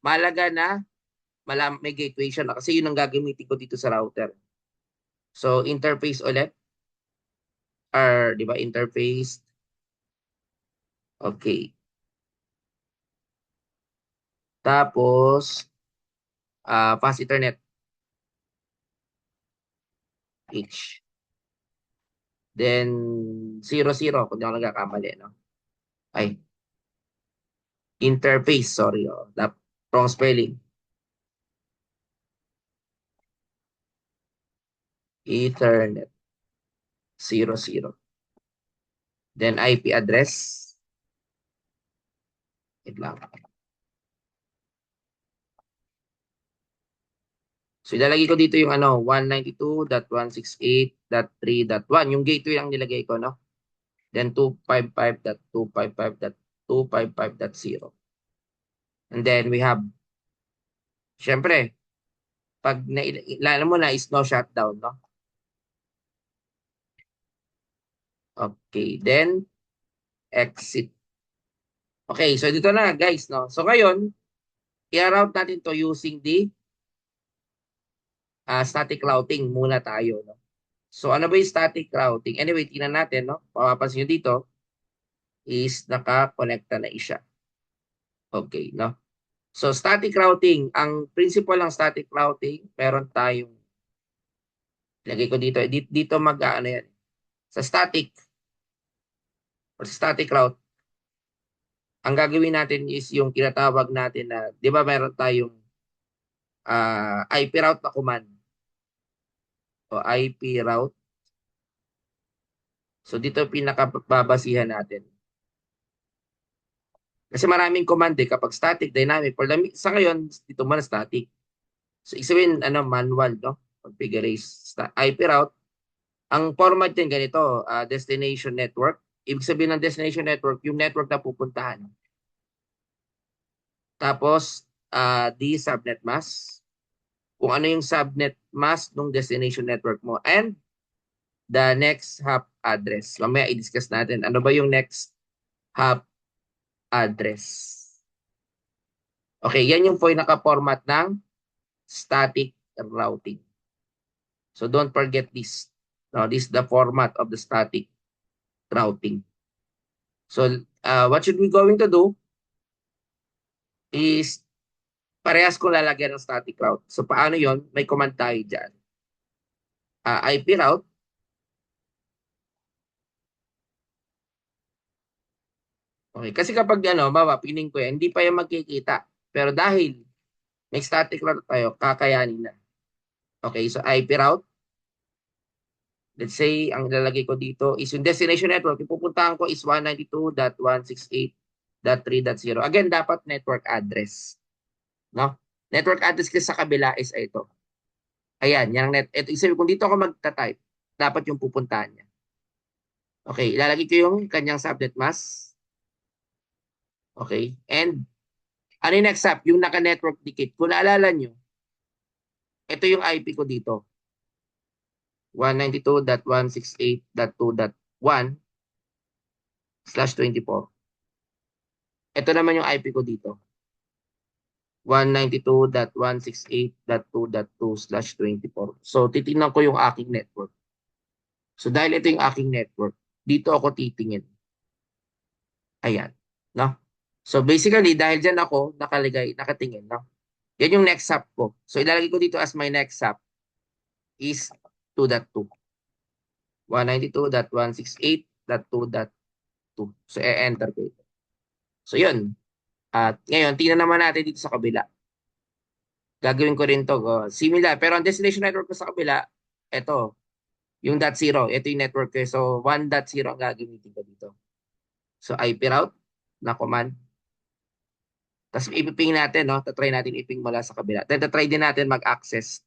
Mahalaga na may gateway siya na kasi yun ang gagamitin ko dito sa router. So, interface ulit. Or, di ba, interface. Okay. Tapos, fast Ethernet. H. Then, 00, kung di ako nagkakamali, no? Ay, interface, sorry. Oh, wrong spelling. Ethernet. 00. Then, IP address. Wait lang. So, ilalagay ko dito yung 192.168.3.1. Yung gateway lang nilagay ko, no? Then 255.255.255.0. And then we have, syempre, pag alam mo na is no shutdown, no? Okay, then exit. Okay, so dito na guys, no? So ngayon, i-route natin to using the static routing muna tayo, no? So ano ba yung static routing? Anyway, tingnan natin, no? Mapapansin nyo dito is naka-connecta na siya. Okay, no? So static routing, ang principle ng static routing, meron tayong lagay ko dito, dito mag-ano yan. Sa static or static route, ang gagawin natin is yung tinatawag natin na, di ba meron tayong IP route na command o IP route. So dito pinakababasihan natin. Kasi maraming command kapag static, dynamic, or sa ngayon, dito muna static. So isawin, manual, no? Configurace IP route. Ang format din ganito, destination network. Ibig sabihin ng destination network, yung network na pupuntahan. Tapos, the subnet mask. Kung ano yung subnet mask ng destination network mo. And the next hop address. Mamaya i-discuss natin. Ano ba yung next hop address? Okay, yan yung po yung naka-format ng static routing. So don't forget this. No, this is the format of the static routing. So what should we going to do is parehas ko lalagyan ng static route. So paano yon? May command tayo dyan. IP route. Okay, kasi kapag pining ko yan, hindi pa yan magkikita. Pero dahil may static route tayo, kakayanin na. Okay, so IP route. Let's say, ang lalagay ko dito is yung destination network. Yung pupuntahan ko is 192.168.3.0. Again, dapat network address. No? Network address kasi sa kabila is ito. Ayan, yung ito, isabi, kung dito ako magta-type, dapat yung pupuntahan niya. Okay, ilalagay ko yung kanyang subnet mask. Okay, and ano yung next up? Yung naka-network dikit. Kung naalala nyo, ito yung IP ko dito. 192.168.2.1/24. Ito naman yung IP ko dito. 192.168.2.2/24. So, titingnan ko yung aking network. So, dahil ito yung aking network, dito ako titingin. Ayan. No? So, basically, dahil dyan ako nakatingin. No? Yan yung next hop ko. So, ilalagay ko dito as my next hop is 2.2. 192.168.2.2. So, e-enter ko ito. So, yun. At ngayon, tingnan naman natin dito sa kabila. Gagawin ko rin to. Similar. Pero ang destination network ko sa kabila, ito. Yung .0. Ito yung network ko. So, 1.0 ang gagamitin ko dito. So, IP route na command. Tapos, ipiping natin, no? Tatry natin iping mula sa kabila. Then, tatry din natin mag-access.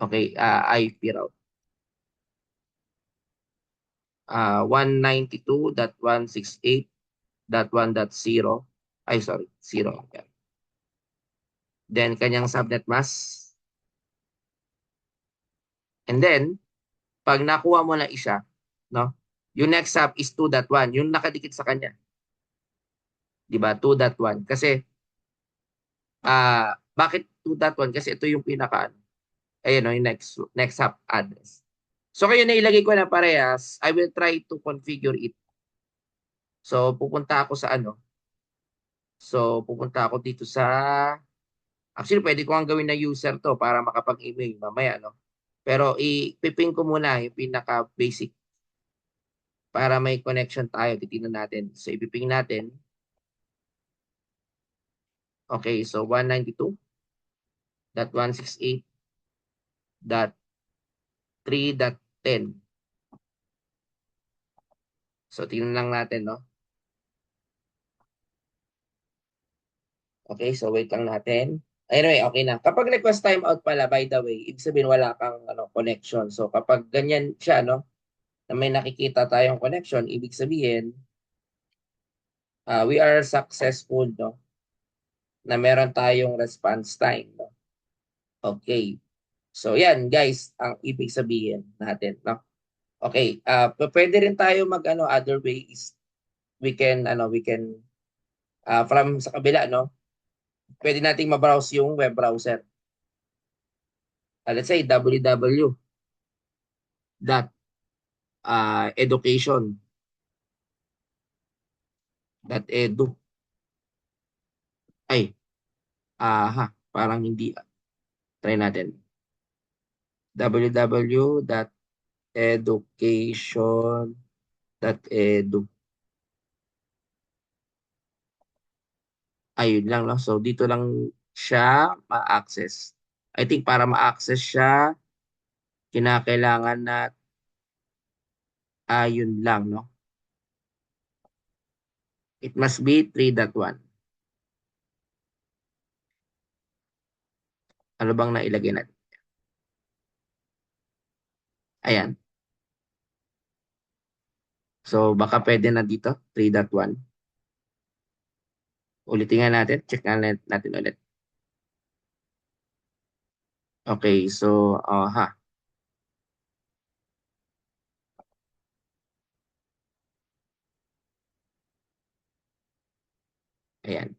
Okay, IP route. 192.168.1.0. Ay, sorry. 0. Then, kanyang subnet mask. And then, pag nakuha mo na isa, no? Yung next hop is 2.1. Yung nakadikit sa kanya. Di ba? 2.1. Kasi, Bakit 2.1? Kasi ito yung pinaka, ayun o, yung next hop address. So kayo na ilagay ko na parehas, I will try to configure it. So pupunta ako sa ano, so pupunta ako dito sa, actually pwede ko ang gawin na user to para makapag-email mamaya, no? Pero ipiping ko muna yung pinaka basic para may connection tayo, titingnan natin. So ipiping natin, okay, so 192.168.3.10. So tingnan lang natin, no? Okay, so wait lang natin. Anyway, okay na. Kapag request timeout pala, by the way, ibig sabihin wala kang ano, connection. So kapag ganyan siya, no, na may nakikita tayong connection, ibig sabihin, we are successful, no, na meron tayong response time, no? Okay. So yan, guys, ang ibig sabihin natin, no? Okay, pwede rin tayo mag ano, other way is we can from sa kabila, no? Pwede nating ma-browse yung web browser. Let's say www.education.edu. Ay, parang hindi. Try natin. www.education.edu. Ayun lang, no? So, dito lang siya ma-access. I think para ma-access siya, kinakailangan na ayun lang, no? It must be 3.1. Ano bang nailagay natin? Ayan. So, baka pwede na dito, 3.1. Ulitin nga natin. Check nga natin ulit. Okay, so, ayan.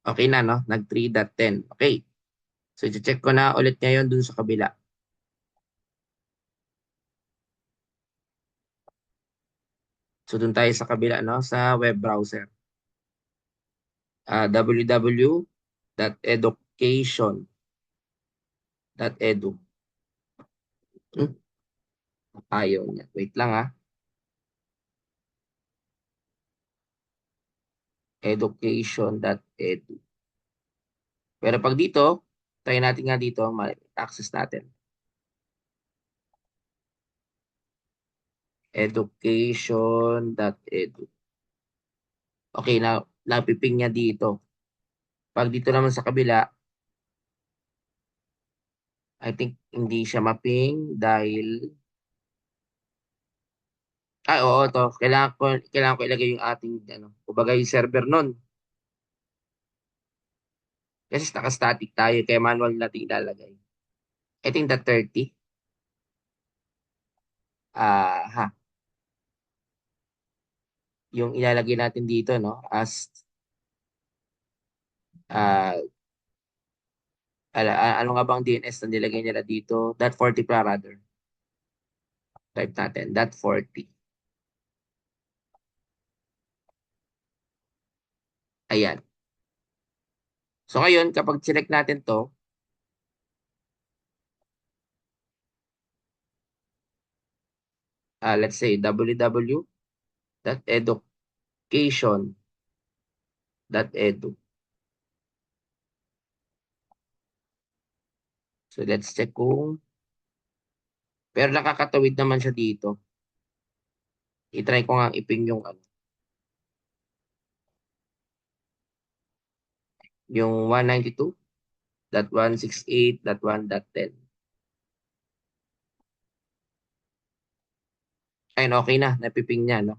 Okay na, no? Nag 3.10. Okay. So, i-check ko na ulit ngayon dun sa kabila. So, dun tayo sa kabila, no? Sa web browser. www.education.edu. Hmm, ayaw niya. Wait lang, ha? Education.edu. Pero pag dito, try natin nga dito, access natin. Education.edu. Okay, na napiping niya dito. Pag dito naman sa kabila, I think hindi siya mapping dahil oo to. Kailangan ko ilagay yung ating ano, kumbaga yung server nun. Kasi naka-static tayo kaya manual natin ilalagay. I think that 30. Ha, yung ilalagay natin dito, no, as ah ano nga bang DNS na nilagay nila dito? That 40 pa rather. Type natin, that 40. Ayan. So ngayon, kapag select natin to, let's say www.education.edu. So let's check kung, pero nakakatawid naman siya dito. I-try ko nga iping yung ano, yung 192.168.1.10. Ayun, okay na, napiping niya, no?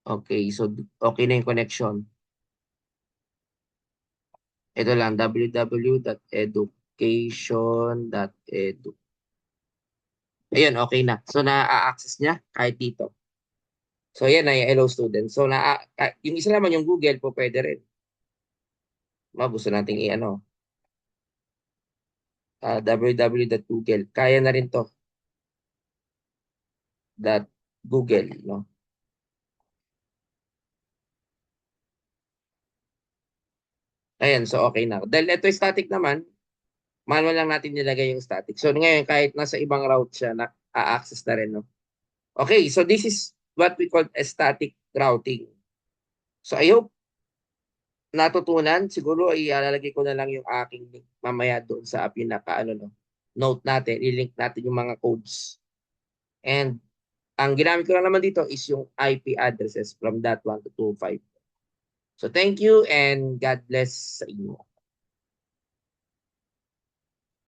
Okay, so okay na yung connection. Ito lang, www.education.edu. Ayun, okay na. So, na-access niya kahit dito. So, yan na yung Hello Student. So, yung isa naman yung Google po pwede rin. Gusto nating i-ano, www.google. Kaya na rin to, .google, no? Ayan, so okay na. Dahil ito static naman, manual lang natin nilagay yung static. So ngayon, kahit nasa ibang route siya, na-access na rin, no? Okay, so this is what we call a static routing. So I hope natutunan. Siguro ilalagay ko na lang yung aking link mamaya doon sa pinaka ano, no, note natin. I-link natin yung mga codes. And ang ginamit ko lang naman dito is yung IP addresses from that 1 to 25. So thank you and God bless sa inyo.